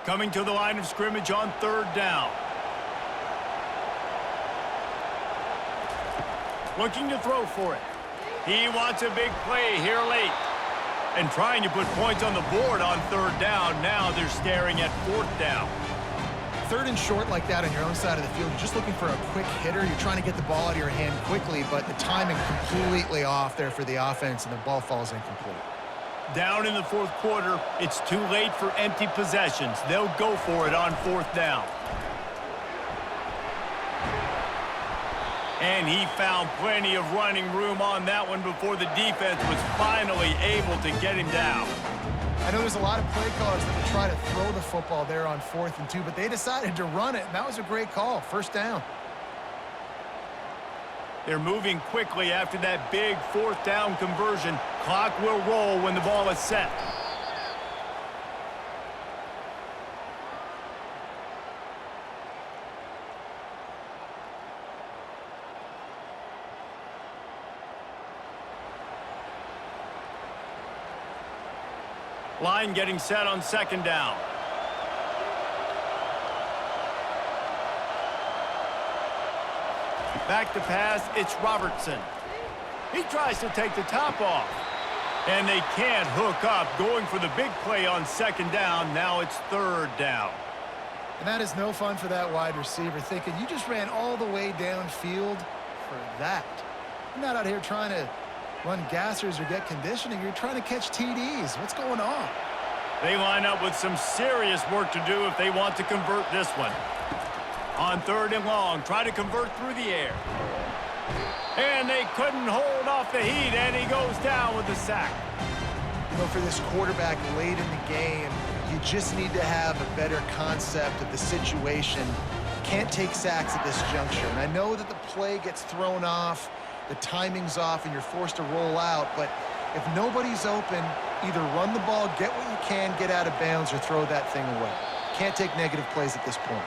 Coming to the line of scrimmage on 3rd down. Looking to throw for it. He wants a big play here late. And trying to put points on the board on 3rd down. Now they're staring at 4th down. 3rd and short like that on your own side of the field, you're just looking for a quick hitter. You're trying to get the ball out of your hand quickly, but the timing completely off there for the offense, and the ball falls incomplete. Down in the 4th quarter, it's too late for empty possessions. They'll go for it on 4th down. And he found plenty of running room on that one before the defense was finally able to get him down. I know there's a lot of play callers that would try to throw the football there on 4th and 2, but they decided to run it, and that was a great call. 1st down. They're moving quickly after that big 4th down conversion. Clock will roll when the ball is set. Line getting set on second down. Back to pass, it's Robertson. He tries to take the top off. And they can't hook up, going for the big play on second down. Now it's third down. And that is no fun for that wide receiver, thinking you just ran all the way downfield for that. You're not out here trying to run gassers or get conditioning. You're trying to catch TDs. What's going on? They line up with some serious work to do if they want to convert this one. On third and long, try to convert through the air. And they couldn't hold off the heat, and he goes down with the sack. You know, for this quarterback late in the game, you just need to have a better concept of the situation. Can't take sacks at this juncture. And I know that the play gets thrown off, the timing's off, and you're forced to roll out. But if nobody's open, either run the ball, get what you can, get out of bounds, or throw that thing away. Can't take negative plays at this point.